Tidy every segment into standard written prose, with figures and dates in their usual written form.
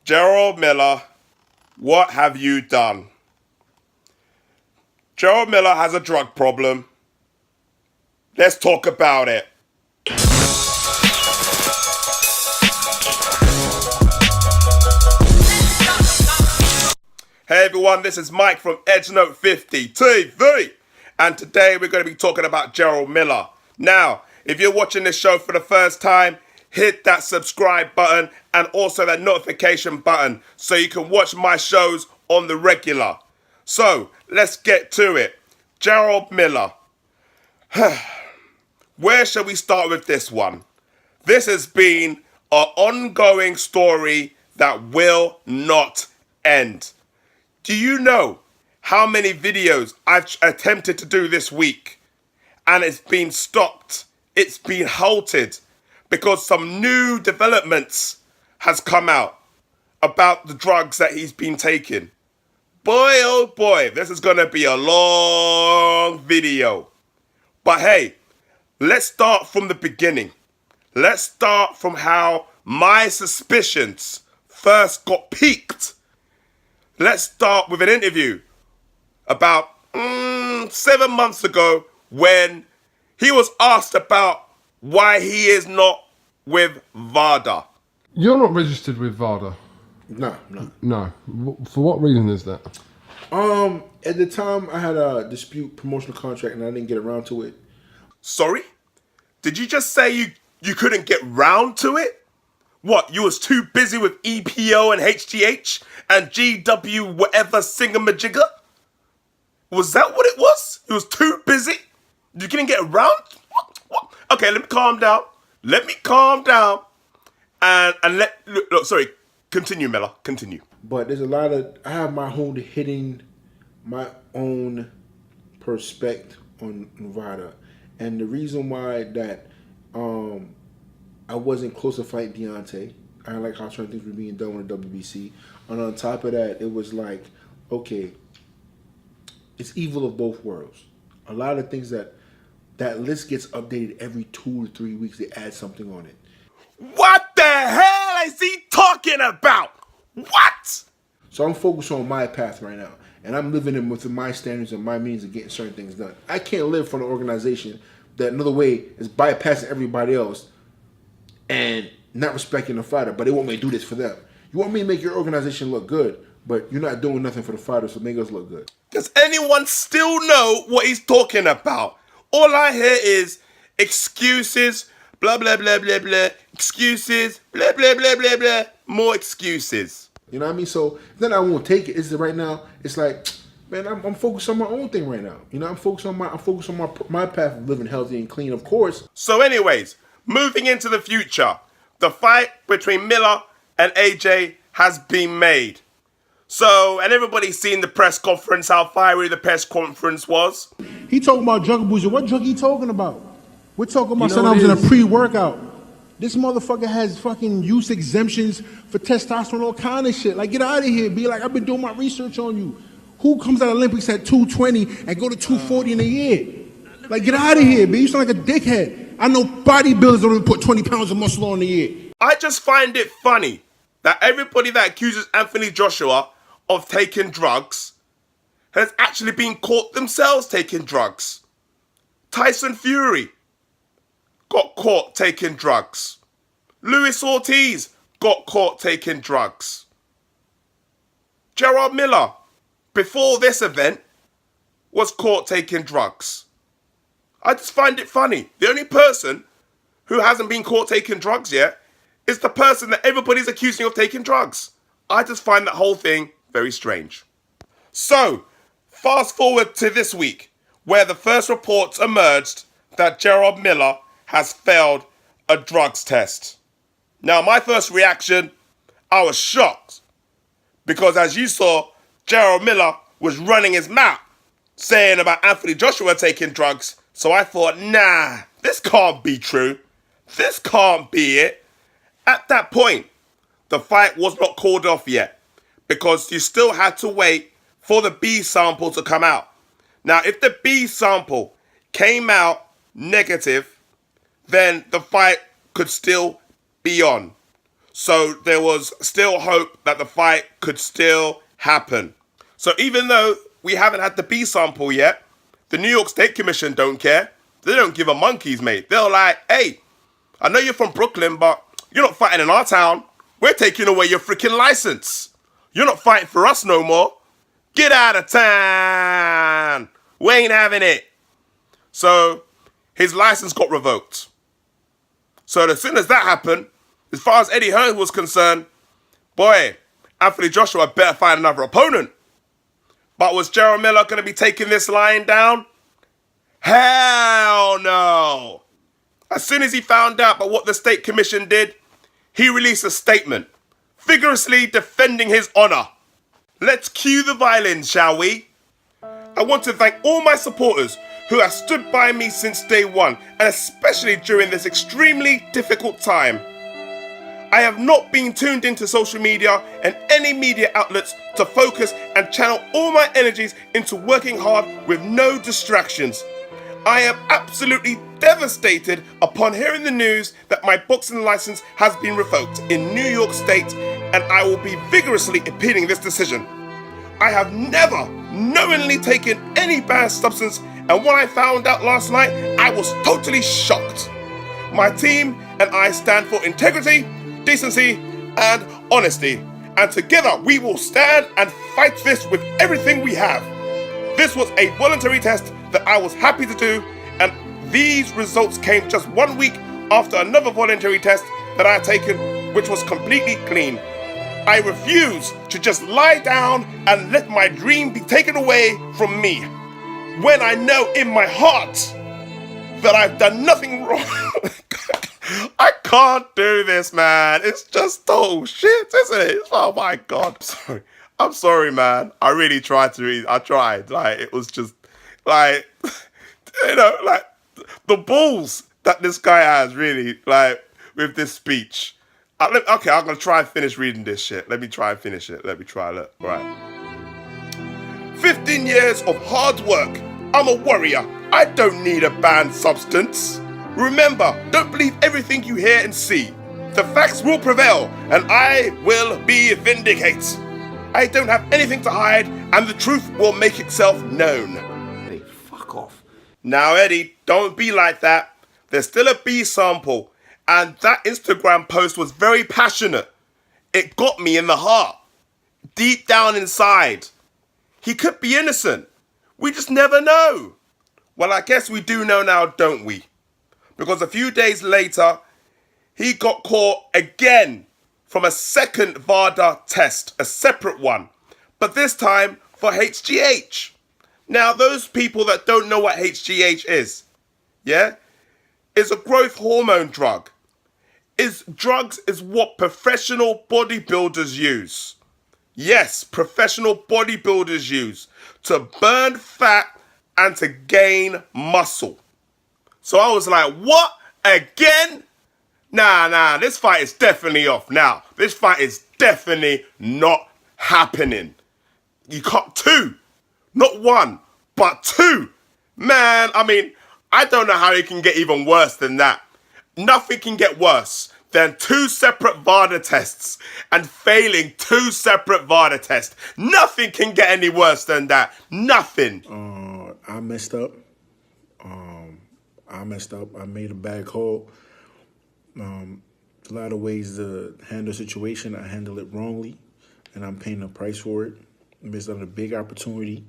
Jarrell Miller, what have you done? Jarrell Miller has a drug problem. Let's talk about it. Hey everyone, this is Mike from EdgeNote50 TV, and today we're going to be talking about Jarrell Miller. Now, if you're watching this show for the first time, hit that subscribe button and also that notification button so you can watch my shows on the regular. So, let's get to it. Jarrell Miller. Where shall we start with this one? This has been an ongoing story that will not end. Do you know how many videos I've attempted to do this week and it's been stopped? It's been halted because some new developments has come out about the drugs that he's been taking. Boy, oh boy, this is going to be a long video. But hey, let's start from the beginning. Let's start from how my suspicions first got piqued. Let's start with an interview about 7 months ago when he was asked about why he is not with VADA. You're not registered with VADA? No. No. For what reason is that? At the time, I had a dispute promotional contract and I didn't get around to it. Sorry? Did you just say you couldn't get round to it? What, you was too busy with EPO and HGH and GW whatever singamajigger? Was that what it was? You was too busy? You couldn't get around? What? Okay, let me calm down. Sorry, continue, Miller, continue. But there's a lot of, I have my own hitting, my own perspective on Nevada. And the reason why that I wasn't close to fight Deontay, I like how certain things were being done with the WBC. And on top of that, it was like, okay, it's evil of both worlds. A lot of things that list gets updated every 2 to 3 weeks. They add something on it. What the hell is he talking about? What? So I'm focused on my path right now. And I'm living in within my standards and my means of getting certain things done. I can't live for an organization that another way is bypassing everybody else and not respecting the fighter, but they want me to do this for them. You want me to make your organization look good, but you're not doing nothing for the fighters to make us look good. Does anyone still know what he's talking about? All I hear is excuses, blah, blah, blah, blah, blah, excuses, blah, blah, blah, blah, blah, more excuses. You know what I mean? So then I won't take it. It's right now, it's like, man, I'm focused on my own thing right now. You know, I'm focused on my path of living healthy and clean, of course. So anyways, moving into the future, the fight between Miller and AJ has been made. So, and everybody's seen the press conference, how fiery the press conference was. He talking about drug abuse. What drug he talking about? We're talking about You know sometimes in a what it is? pre-workout. This motherfucker has fucking use exemptions for testosterone, all kind of shit. Like, get out of here. Be like, I've been doing my research on you. Who comes out of Olympics at 220 and go to 240 in a year? Like, get out of here, B. You sound like a dickhead. I know bodybuilders don't even put 20 pounds of muscle on a year. I just find it funny that everybody that accuses Anthony Joshua of taking drugs has actually been caught themselves taking drugs. Tyson Fury got caught taking drugs. Luis Ortiz got caught taking drugs. Jarrell Miller, before this event, was caught taking drugs. I just find it funny. The only person who hasn't been caught taking drugs yet is the person that everybody's accusing of taking drugs. I just find that whole thing very strange. So, fast forward to this week, where the first reports emerged that Jarrell Miller has failed a drugs test. Now, my first reaction, I was shocked. Because as you saw, Jarrell Miller was running his mouth, saying about Anthony Joshua taking drugs. So I thought, nah, this can't be true. This can't be it. At that point, the fight was not called off yet because you still had to wait for the B sample to come out. Now, if the B sample came out negative, then the fight could still be on. So there was still hope that the fight could still happen. So even though we haven't had the B sample yet, the New York State Commission don't care. They don't give a monkeys, mate. They're like, hey, I know you're from Brooklyn, but you're not fighting in our town. We're taking away your freaking license. You're not fighting for us no more. Get out of town. We ain't having it. So his license got revoked. So as soon as that happened, as far as Eddie Hearn was concerned, boy, Anthony Joshua better find another opponent. But was Jarrell Miller going to be taking this lying down? Hell no. As soon as he found out about what the State Commission did, he released a statement, vigorously defending his honor. Let's cue the violins, shall we? I want to thank all my supporters who have stood by me since day one, and especially during this extremely difficult time. I have not been tuned into social media and any media outlets to focus and channel all my energies into working hard with no distractions. I am absolutely devastated upon hearing the news that my boxing license has been revoked in New York State, and I will be vigorously appealing this decision. I have never knowingly taken any banned substance, and when I found out last night, I was totally shocked. My team and I stand for integrity, decency, and honesty, and together we will stand and fight this with everything we have. This was a voluntary test that I was happy to do, and these results came just 1 week after another voluntary test that I had taken, which was completely clean. I refuse to just lie down and let my dream be taken away from me, when I know in my heart that I've done nothing wrong. I can't do this, man. It's just total shit, isn't it? Oh my God. I'm sorry, man. I really tried to read. I tried. Like, it was just, like, like, the balls that this guy has, really, like, with this speech. Okay, I'm going to try and finish reading this shit. Let me try and finish it. Let me try, look. Right. 15 years of hard work. I'm a warrior. I don't need a banned substance. Remember, don't believe everything you hear and see. The facts will prevail, and I will be vindicated. I don't have anything to hide, and the truth will make itself known. Hey, fuck off. Now, Eddie, don't be like that. There's still a B sample, and that Instagram post was very passionate. It got me in the heart, deep down inside. He could be innocent. We just never know. Well, I guess we do know now, don't we? Because a few days later, he got caught again from a second VADA test, a separate one, but this time for HGH. Now, those people that don't know what HGH is, yeah, is a growth hormone drug. Drugs is what professional bodybuilders use. Yes, professional bodybuilders use to burn fat and to gain muscle. So I was like, what? Again? Nah, this fight is definitely off now. This fight is definitely not happening. You got two. Not one, but two. Man, I mean, I don't know how it can get even worse than that. Nothing can get worse than two separate VADA tests and failing two separate VADA tests. Nothing can get any worse than that. Nothing. I messed up. I made a bad call. A lot of ways to handle a situation, I handle it wrongly, and I'm paying a price for it. I missed out on a big opportunity,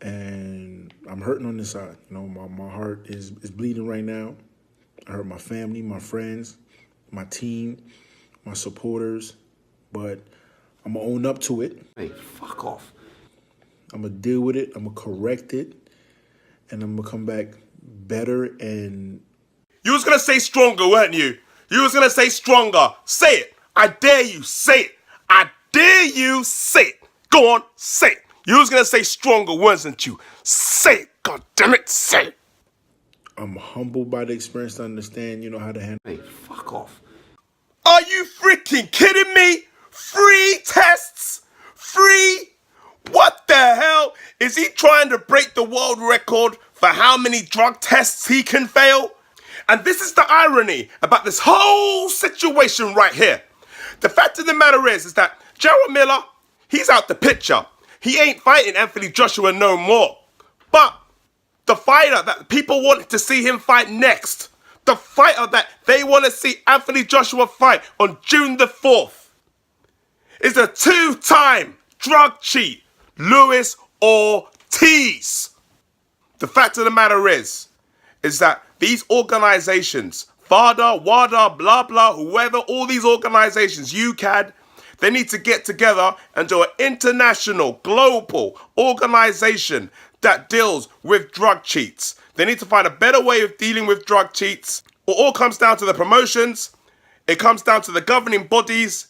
and I'm hurting on this side. You know, my heart is bleeding right now. I hurt my family, my friends, my team, my supporters, but I'm going to own up to it. Hey, fuck off. I'm going to deal with it. I'm going to correct it, and I'm going to come back better. And you was going to say stronger, weren't you? You was going to say stronger. Say it. I dare you. Say it. I dare you. Say it. Go on. Say it. You was going to say stronger, wasn't you? Say it. God damn it. Say it. I'm humbled by the experience to understand, you know, how to handle. Hey, fuck off. Are you freaking kidding me? 3 tests? 3? What the hell? Is he trying to break the world record for how many drug tests he can fail? And this is the irony about this whole situation right here. The fact of the matter is that Jarrell Miller, he's out the picture. He ain't fighting Anthony Joshua no more. But the fighter that people want to see him fight next, the fighter that they want to see Anthony Joshua fight on June the 4th, is a two-time drug cheat, Luis Ortiz. The fact of the matter is that these organizations, FADA, WADA, blah, blah, whoever, all these organizations, UCAD, they need to get together and do an international, global organization that deals with drug cheats. They need to find a better way of dealing with drug cheats. It all comes down to the promotions. It comes down to the governing bodies,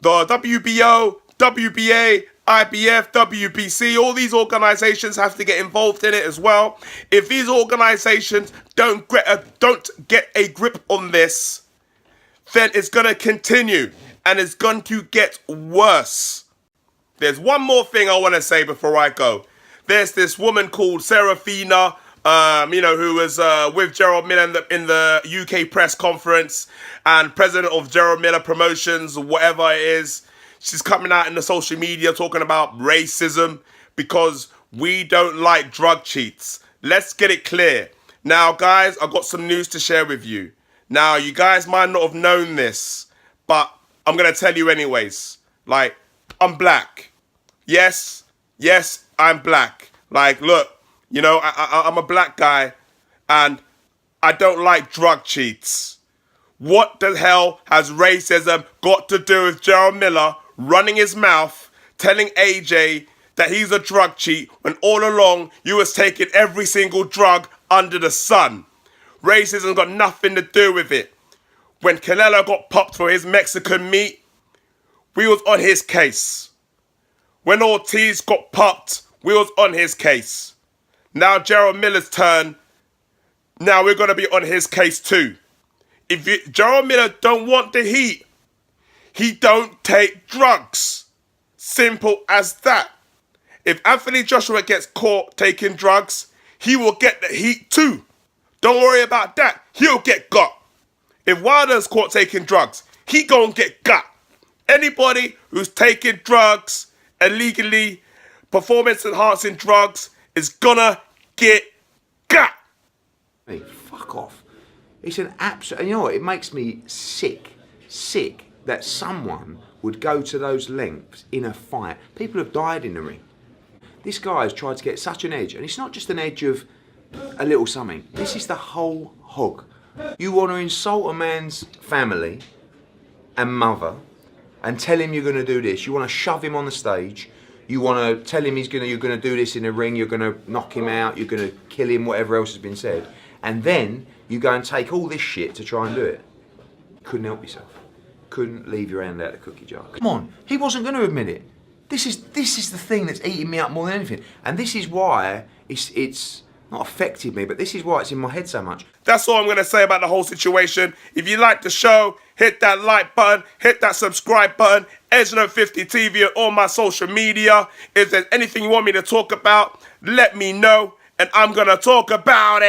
the WBO, WBA, IBF, WBC, all these organizations have to get involved in it as well. If these organizations don't get a grip on this, then it's going to continue and it's going to get worse. There's one more thing I want to say before I go. There's this woman called Serafina, who was with Gerald Miller in the UK press conference and president of Gerald Miller Promotions, or whatever it is. She's coming out in the social media talking about racism because we don't like drug cheats. Let's get it clear. Now, guys, I've got some news to share with you. Now, you guys might not have known this, but I'm going to tell you anyways. Like, I'm black. Yes, I'm black. Like, look, I'm a black guy and I don't like drug cheats. What the hell has racism got to do with Gerald Miller running his mouth, telling AJ that he's a drug cheat when all along you was taking every single drug under the sun? Racism got nothing to do with it. When Canelo got popped for his Mexican meat, we was on his case. When Ortiz got popped, we was on his case. Now Gerald Miller's turn. Now we're going to be on his case too. If Gerald Miller don't want the heat, he don't take drugs. Simple as that. If Anthony Joshua gets caught taking drugs, he will get the heat too. Don't worry about that. He'll get got. If Wilder's caught taking drugs, he gonna get got. Anybody who's taking drugs illegally, performance enhancing drugs, is gonna get got. Hey, fuck off. It's an absolute, and you know what, it makes me sick that someone would go to those lengths in a fight. People have died in the ring. This guy has tried to get such an edge, and it's not just an edge of a little something. This is the whole hog. You want to insult a man's family and mother and tell him you're going to do this. You want to shove him on the stage. You want to tell him you're going to do this in the ring. You're going to knock him out. You're going to kill him, whatever else has been said. And then you go and take all this shit to try and do it. Couldn't help yourself. Couldn't leave your hand out of the cookie jar. Come on, he wasn't going to admit it. This is the thing that's eating me up more than anything. And this is why it's not affected me, but this is why it's in my head so much. That's all I'm going to say about the whole situation. If you like the show, hit that like button, hit that subscribe button, Edgenote50 TV on all my social media. If there's anything you want me to talk about, let me know, and I'm going to talk about it.